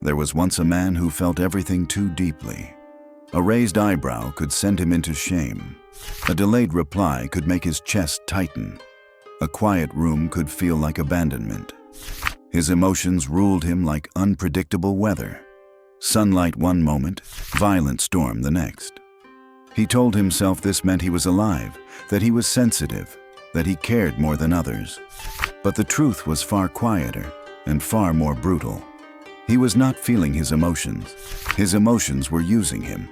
There was once a man who felt everything too deeply. A raised eyebrow could send him into shame. A delayed reply could make his chest tighten. A quiet room could feel like abandonment. His emotions ruled him like unpredictable weather. Sunlight one moment, violent storm the next. He told himself this meant he was alive, that he was sensitive, that he cared more than others. But the truth was far quieter and far more brutal. He was not feeling his emotions. His emotions were using him.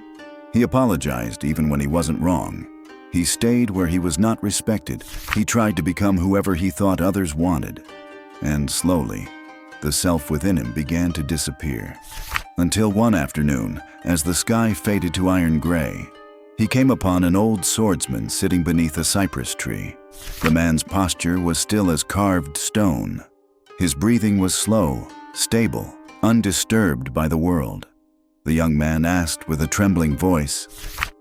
He apologized even when he wasn't wrong. He stayed where he was not respected. He tried to become whoever he thought others wanted. And slowly, the self within him began to disappear. Until one afternoon, as the sky faded to iron gray, he came upon an old swordsman sitting beneath a cypress tree. The man's posture was still as carved stone. His breathing was slow, stable, undisturbed by the world. The young man asked with a trembling voice,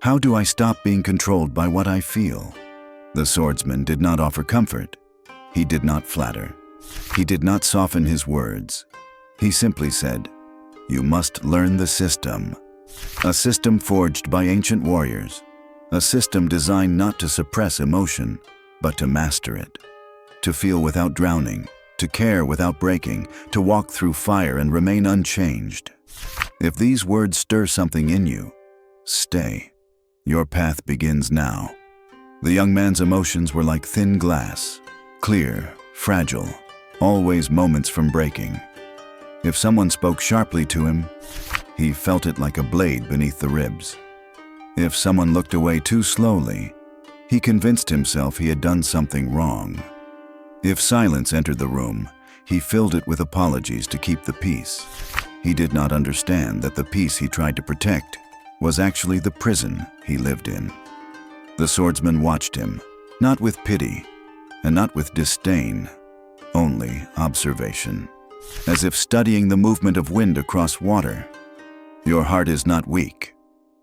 "How do I stop being controlled by what I feel?" The swordsman did not offer comfort. He did not flatter. He did not soften his words. He simply said, "You must learn the system." A system forged by ancient warriors. A system designed not to suppress emotion, but to master it. To feel without drowning, to care without breaking, to walk through fire and remain unchanged. If these words stir something in you, stay. Your path begins now. The young man's emotions were like thin glass, clear, fragile, always moments from breaking. If someone spoke sharply to him, he felt it like a blade beneath the ribs. If someone looked away too slowly, he convinced himself he had done something wrong. If silence entered the room, he filled it with apologies to keep the peace. He did not understand that the peace he tried to protect was actually the prison he lived in. The swordsman watched him, not with pity and not with disdain, only observation, as if studying the movement of wind across water. "Your heart is not weak,"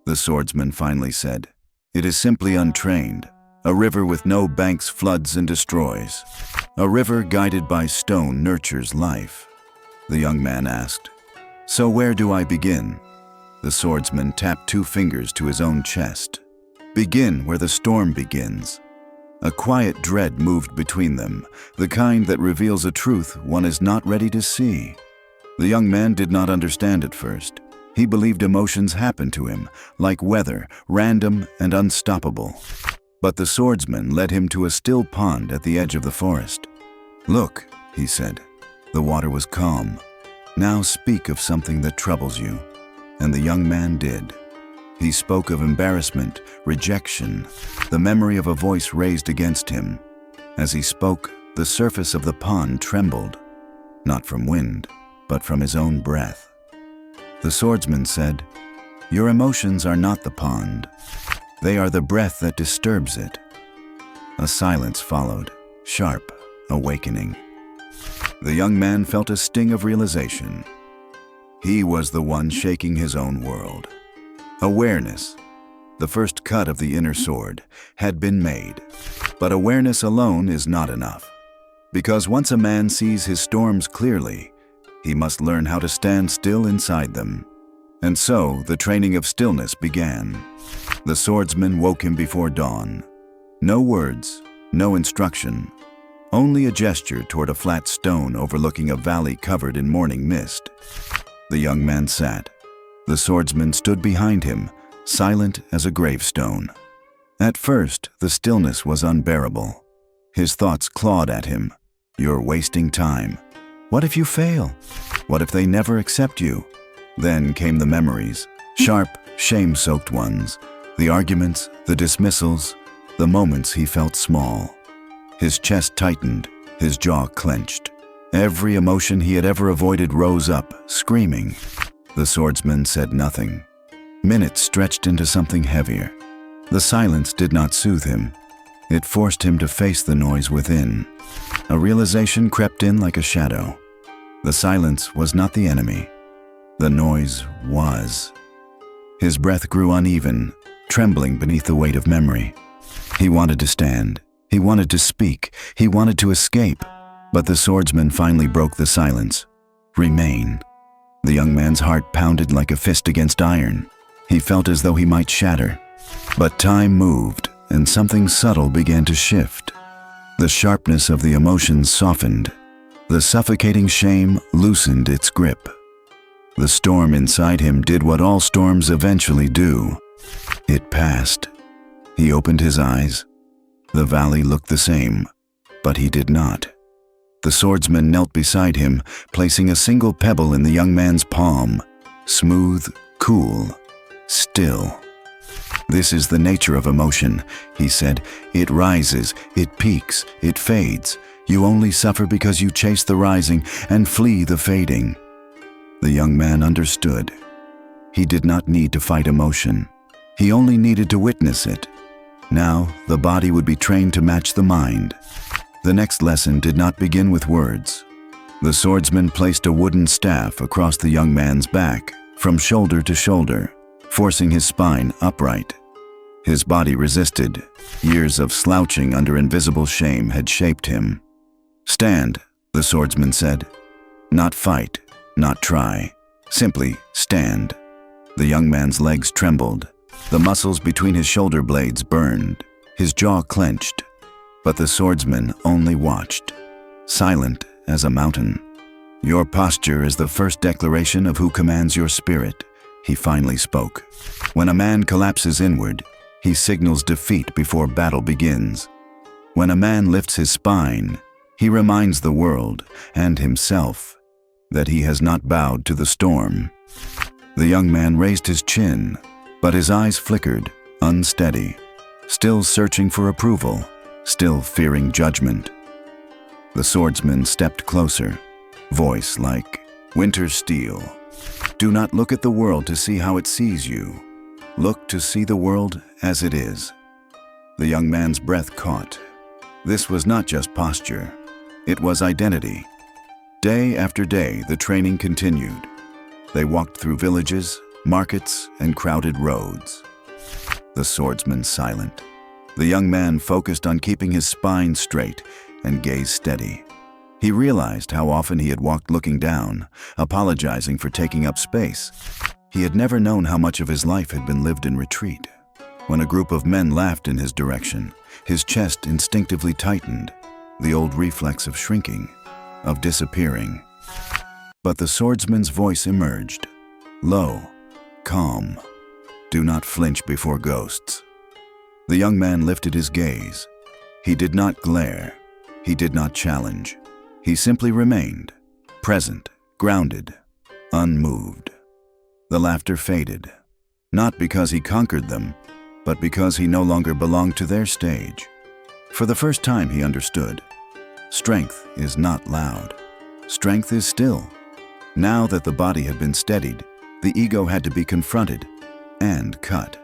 the swordsman finally said. "It is simply untrained. A river with no banks floods and destroys. A river guided by stone nurtures life." The young man asked, "So where do I begin?" The swordsman tapped 2 fingers to his own chest. "Begin where the storm begins." A quiet dread moved between them, the kind that reveals a truth one is not ready to see. The young man did not understand at first. He believed emotions happened to him, like weather, random and unstoppable. But the swordsman led him to a still pond at the edge of the forest. "Look," he said. The water was calm. "Now speak of something that troubles you." And the young man did. He spoke of embarrassment, rejection, the memory of a voice raised against him. As he spoke, the surface of the pond trembled, not from wind, but from his own breath. The swordsman said, "Your emotions are not the pond. They are the breath that disturbs it." A silence followed, sharp, awakening. The young man felt a sting of realization. He was the one shaking his own world. Awareness, the first cut of the inner sword, had been made. But awareness alone is not enough. Because once a man sees his storms clearly, he must learn how to stand still inside them. And so the training of stillness began. The swordsman woke him before dawn. No words, no instruction, only a gesture toward a flat stone overlooking a valley covered in morning mist. The young man sat. The swordsman stood behind him, silent as a gravestone. At first, the stillness was unbearable. His thoughts clawed at him. "You're wasting time. What if you fail? What if they never accept you?" Then came the memories, sharp, shame-soaked ones, the arguments, the dismissals, the moments he felt small. His chest tightened, his jaw clenched. Every emotion he had ever avoided rose up, screaming. The swordsman said nothing. Minutes stretched into something heavier. The silence did not soothe him. It forced him to face the noise within. A realization crept in like a shadow. The silence was not the enemy. The noise was. His breath grew uneven, trembling beneath the weight of memory. He wanted to stand. He wanted to speak. He wanted to escape. But the swordsman finally broke the silence. "Remain." The young man's heart pounded like a fist against iron. He felt as though he might shatter. But time moved, and something subtle began to shift. The sharpness of the emotions softened. The suffocating shame loosened its grip. The storm inside him did what all storms eventually do. It passed. He opened his eyes. The valley looked the same, but he did not. The swordsman knelt beside him, placing a single pebble in the young man's palm. Smooth, cool, still. "This is the nature of emotion," he said. "It rises, it peaks, it fades. You only suffer because you chase the rising and flee the fading." The young man understood. He did not need to fight emotion. He only needed to witness it. Now, the body would be trained to match the mind. The next lesson did not begin with words. The swordsman placed a wooden staff across the young man's back, from shoulder to shoulder, forcing his spine upright. His body resisted. Years of slouching under invisible shame had shaped him. "Stand," the swordsman said. "Not fight, not try. Simply stand." The young man's legs trembled. The muscles between his shoulder blades burned. His jaw clenched. But the swordsman only watched, silent as a mountain. "Your posture is the first declaration of who commands your spirit," he finally spoke. "When a man collapses inward, he signals defeat before battle begins. When a man lifts his spine, he reminds the world and himself that he has not bowed to the storm." The young man raised his chin, but his eyes flickered, unsteady, still searching for approval, still fearing judgment. The swordsman stepped closer, voice like winter's steel. "Do not look at the world to see how it sees you. Look to see the world as it is." The young man's breath caught. This was not just posture. It was identity. Day after day, the training continued. They walked through villages, markets, and crowded roads. The swordsman silent. The young man focused on keeping his spine straight and gaze steady. He realized how often he had walked looking down, apologizing for taking up space. He had never known how much of his life had been lived in retreat. When a group of men laughed in his direction, his chest instinctively tightened, the old reflex of shrinking, of disappearing. But the swordsman's voice emerged, low, calm. "Do not flinch before ghosts." The young man lifted his gaze. He did not glare. He did not challenge. He simply remained, present, grounded, unmoved. The laughter faded, not because he conquered them, but because he no longer belonged to their stage. For the first time he understood. Strength is not loud. Strength is still. Now that the body had been steadied, the ego had to be confronted and cut.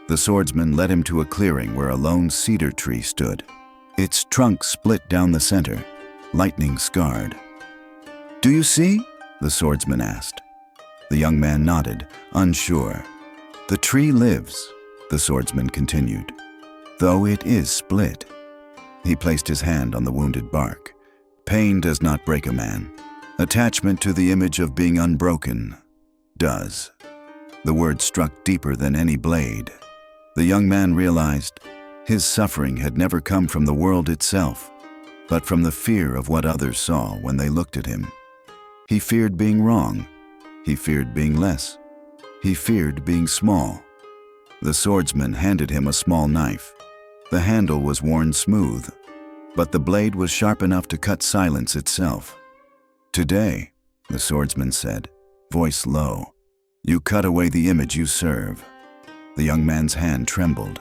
The swordsman led him to a clearing where a lone cedar tree stood. Its trunk split down the center, lightning scarred. "Do you see?" the swordsman asked. The young man nodded, unsure. "The tree lives," the swordsman continued, "though it is split." He placed his hand on the wounded bark. Pain does not break a man. Attachment to the image of being unbroken does. The word struck deeper than any blade. The young man realized his suffering had never come from the world itself, but from the fear of what others saw when they looked at him. He feared being wrong. He feared being less. He feared being small. The swordsman handed him a small knife. The handle was worn smooth, but the blade was sharp enough to cut silence itself. "Today," the swordsman said, voice low, "you cut away the image you serve." The young man's hand trembled,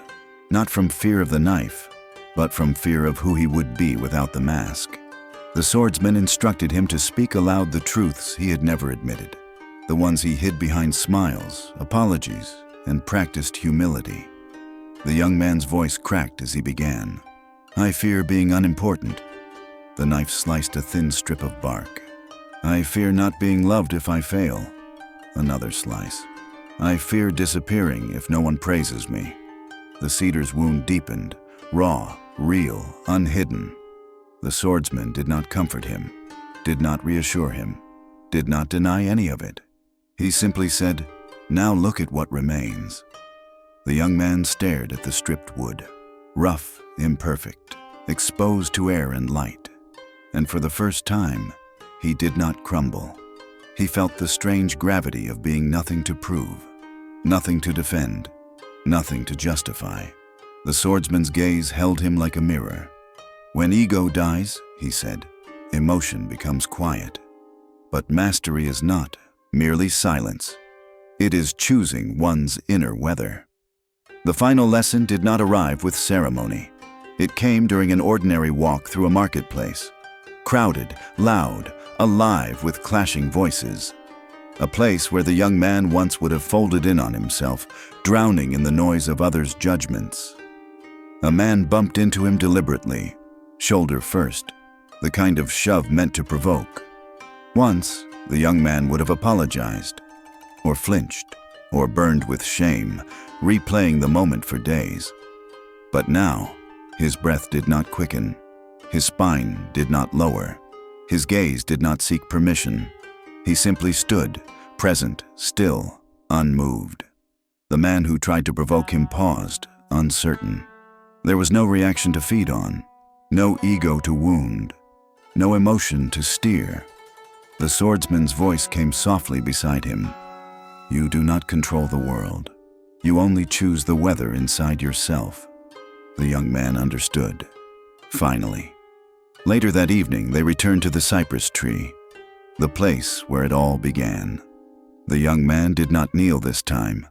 not from fear of the knife, but from fear of who he would be without the mask. The swordsman instructed him to speak aloud the truths he had never admitted, the ones he hid behind smiles, apologies, and practiced humility. The young man's voice cracked as he began. "I fear being unimportant." The knife sliced a thin strip of bark. "I fear not being loved if I fail." Another slice. "I fear disappearing if no one praises me." The cedar's wound deepened, raw, real, unhidden. The swordsman did not comfort him, did not reassure him. did not deny any of it. He simply said, "Now look at what remains." The young man stared at the stripped wood, rough, imperfect, exposed to air and light. And for the first time, he did not crumble. He felt the strange gravity of being nothing to prove, nothing to defend, nothing to justify. The swordsman's gaze held him like a mirror. "When ego dies," he said, "emotion becomes quiet. But mastery is not merely silence. It is choosing one's inner weather." The final lesson did not arrive with ceremony. It came during an ordinary walk through a marketplace. Crowded, loud, alive with clashing voices. A place where the young man once would have folded in on himself, drowning in the noise of others' judgments. A man bumped into him deliberately, shoulder first, the kind of shove meant to provoke. Once, the young man would have apologized, or flinched, or burned with shame, replaying the moment for days. But now, his breath did not quicken, his spine did not lower, his gaze did not seek permission. He simply stood, present, still, unmoved. The man who tried to provoke him paused, uncertain. There was no reaction to feed on, no ego to wound, no emotion to steer. The swordsman's voice came softly beside him. "You do not control the world. You only choose the weather inside yourself." The young man understood. Finally. Later that evening, they returned to the cypress tree, the place where it all began. The young man did not kneel this time.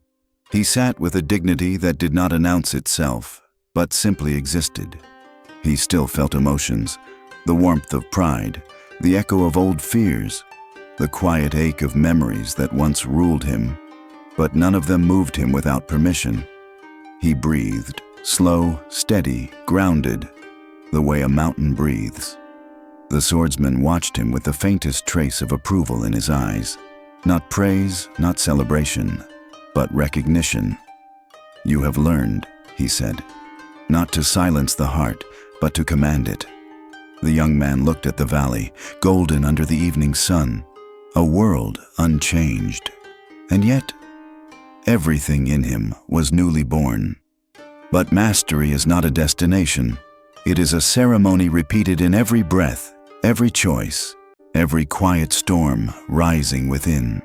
He sat with a dignity that did not announce itself, but simply existed. He still felt emotions, the warmth of pride, the echo of old fears, the quiet ache of memories that once ruled him, but none of them moved him without permission. He breathed, slow, steady, grounded, the way a mountain breathes. The swordsman watched him with the faintest trace of approval in his eyes. Not praise, not celebration, but recognition. "You have learned," he said, "not to silence the heart, but to command it." The young man looked at the valley, golden under the evening sun, a world unchanged. And yet, everything in him was newly born. But mastery is not a destination. It is a ceremony repeated in every breath, every choice, every quiet storm rising within.